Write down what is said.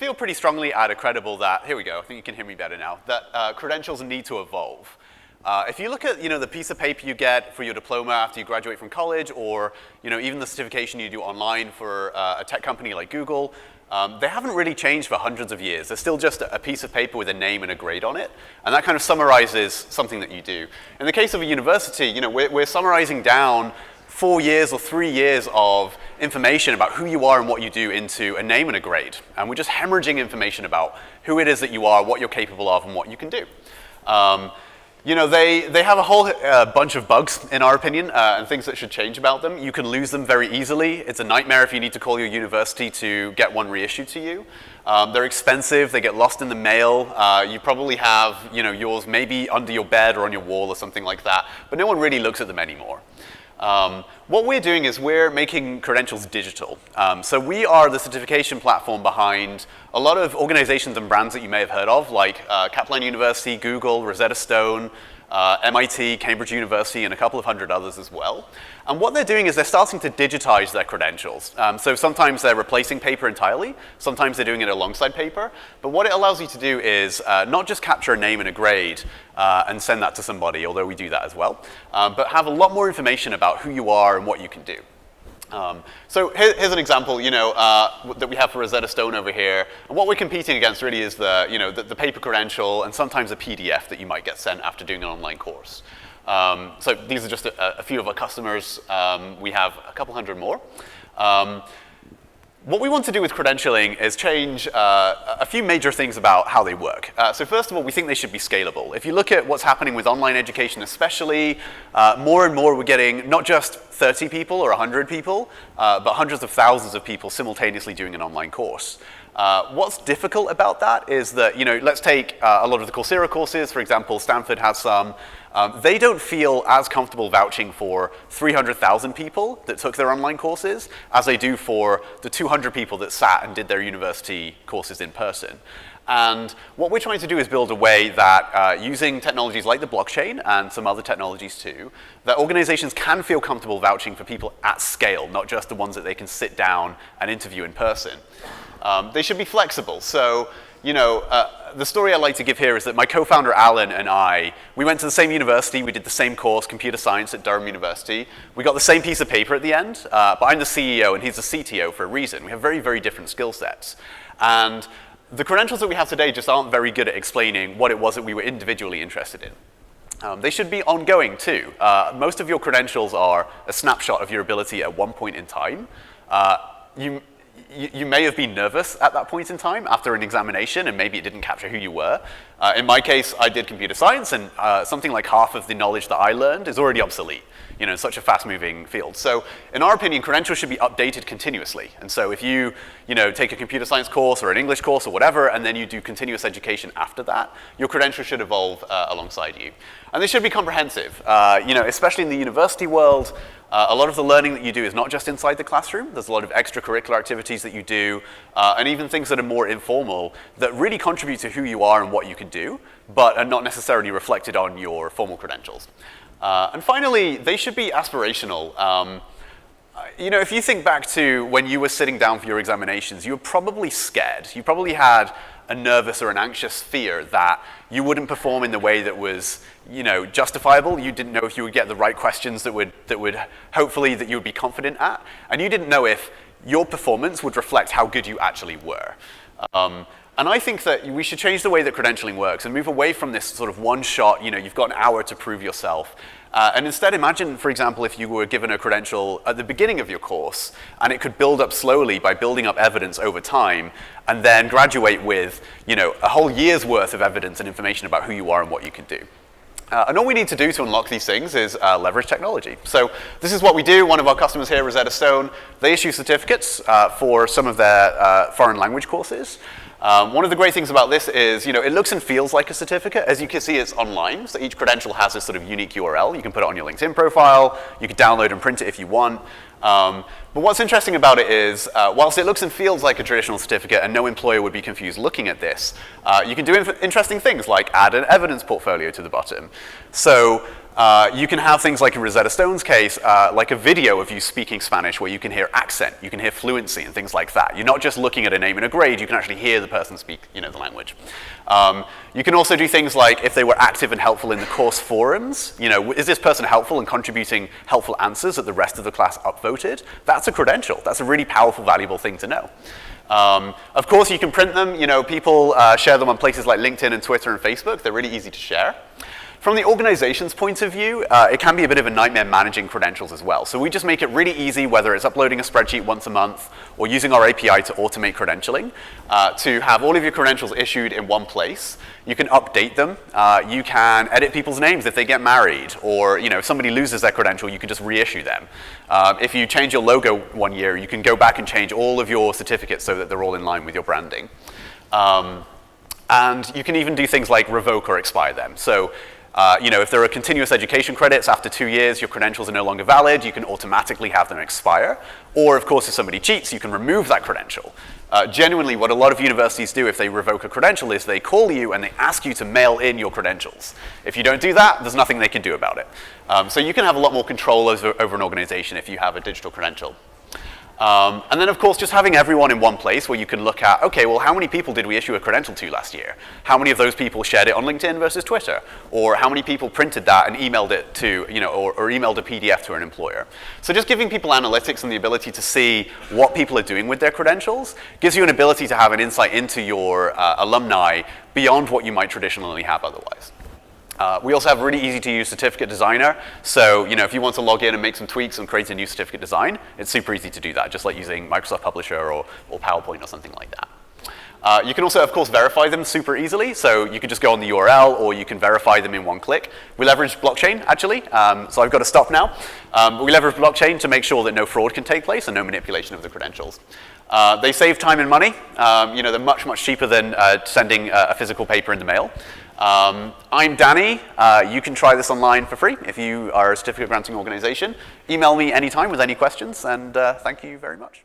feel pretty strongly at Accredible that, here we go, I think you can hear me better now, that credentials need to evolve. If you look at the piece of paper you get for your diploma after you graduate from college, or even the certification you do online for a tech company like Google, they haven't really changed for hundreds of years. They're still just a piece of paper with a name and a grade on it, and that kind of summarizes something that you do. In the case of a university, we're summarizing down 4 years or 3 years of information about who you are and what you do into a name and a grade. And we're just hemorrhaging information about who it is that you are, what you're capable of, and what you can do. They have a whole bunch of bugs, in our opinion, and things that should change about them. You can lose them very easily. It's a nightmare if you need to call your university to get one reissued to you. They're expensive. They get lost in the mail. You probably have yours maybe under your bed or on your wall or something like that, but no one really looks at them anymore. What we're doing is we're making credentials digital. So we are the certification platform behind a lot of organizations and brands that you may have heard of, like Kaplan University, Google, Rosetta Stone, MIT, Cambridge University, and a couple of hundred others as well. And what they're doing is they're starting to digitize their credentials. So sometimes they're replacing paper entirely, sometimes they're doing it alongside paper. But what it allows you to do is not just capture a name and a grade and send that to somebody, although we do that as well, but have a lot more information about who you are and what you can do. So here's an example, that we have for Rosetta Stone over here. And what we're competing against really is the paper credential and sometimes a PDF that you might get sent after doing an online course. So these are just a few of our customers. We have a couple hundred more. What we want to do with credentialing is change a few major things about how they work. So first of all, we think they should be scalable. If you look at what's happening with online education especially, more and more we're getting not just 30 people or 100 people, but hundreds of thousands of people simultaneously doing an online course. What's difficult about that is that, let's take a lot of the Coursera courses, for example, Stanford has some. They don't feel as comfortable vouching for 300,000 people that took their online courses as they do for the 200 people that sat and did their university courses in person. And what we're trying to do is build a way that, using technologies like the blockchain and some other technologies too, that organizations can feel comfortable vouching for people at scale, not just the ones that they can sit down and interview in person. They should be flexible. So, the story I like to give here is that my co-founder Alan and I, we went to the same university, we did the same course, computer science at Durham University. We got the same piece of paper at the end, but I'm the CEO and he's the CTO for a reason. We have very, very different skill sets. And the credentials that we have today just aren't very good at explaining what it was that we were individually interested in. They should be ongoing too. Most of your credentials are a snapshot of your ability at one point in time. You may have been nervous at that point in time after an examination, and maybe it didn't capture who you were. In my case, I did computer science, and something like half of the knowledge that I learned is already obsolete. In such a fast-moving field. So, in our opinion, credentials should be updated continuously. And so, if you, take a computer science course or an English course or whatever, and then you do continuous education after that, your credentials should evolve alongside you. And they should be comprehensive. Especially in the university world, a lot of the learning that you do is not just inside the classroom. There's a lot of extracurricular activities that you do, and even things that are more informal that really contribute to who you are and what you can do, but are not necessarily reflected on your formal credentials. And finally, they should be aspirational. If you think back to when you were sitting down for your examinations, you were probably scared. You probably had a nervous or an anxious fear that you wouldn't perform in the way that was, justifiable. You didn't know if you would get the right questions that would hopefully that you would be confident at, and you didn't know if your performance would reflect how good you actually were. And I think that we should change the way that credentialing works and move away from this sort of one shot, you've got an hour to prove yourself. And instead imagine, for example, if you were given a credential at the beginning of your course and it could build up slowly by building up evidence over time and then graduate with, a whole year's worth of evidence and information about who you are and what you can do. And all we need to do to unlock these things is leverage technology. So this is what we do. One of our customers here, Rosetta Stone, they issue certificates for some of their foreign language courses. One of the great things about this is, it looks and feels like a certificate. As you can see, it's online, so each credential has this sort of unique URL. You can put it on your LinkedIn profile. You can download and print it if you want. But what's interesting about it is, whilst it looks and feels like a traditional certificate and no employer would be confused looking at this, you can do interesting things like add an evidence portfolio to the bottom. So You can have things like in Rosetta Stone's case, like a video of you speaking Spanish where you can hear accent, you can hear fluency and things like that. You're not just looking at a name and a grade, you can actually hear the person speak, the language. You can also do things like if they were active and helpful in the course forums, is this person helpful and contributing helpful answers that the rest of the class upvoted? That's a credential. That's a really powerful, valuable thing to know. Of course, you can print them. People share them on places like LinkedIn and Twitter and Facebook. They're really easy to share. From the organization's point of view, it can be a bit of a nightmare managing credentials as well. So we just make it really easy, whether it's uploading a spreadsheet once a month or using our API to automate credentialing, to have all of your credentials issued in one place. You can update them. You can edit people's names if they get married, or if somebody loses their credential, you can just reissue them. If you change your logo one year, you can go back and change all of your certificates so that they're all in line with your branding. And you can even do things like revoke or expire them. So if there are continuous education credits after 2 years, your credentials are no longer valid, you can automatically have them expire. Or, of course, if somebody cheats, you can remove that credential. Genuinely, what a lot of universities do if they revoke a credential is they call you and they ask you to mail in your credentials. If you don't do that, there's nothing they can do about it. So you can have a lot more control over an organization if you have a digital credential. And then, of course, just having everyone in one place where you can look at, okay, well, how many people did we issue a credential to last year? How many of those people shared it on LinkedIn versus Twitter? Or how many people printed that and emailed it to, or emailed a PDF to an employer? So just giving people analytics and the ability to see what people are doing with their credentials gives you an ability to have an insight into your alumni beyond what you might traditionally have otherwise. We also have a really easy-to-use certificate designer. So, if you want to log in and make some tweaks and create a new certificate design, it's super easy to do that, just like using Microsoft Publisher or PowerPoint or something like that. You can also, of course, verify them super easily. So you can just go on the URL, or you can verify them in one click. We leverage blockchain, actually. So I've got to stop now. But we leverage blockchain to make sure that no fraud can take place and no manipulation of the credentials. They save time and money. They're much, much cheaper than sending a physical paper in the mail. I'm Danny. You can try this online for free if you are a certificate granting organization. Email me anytime with any questions, and thank you very much.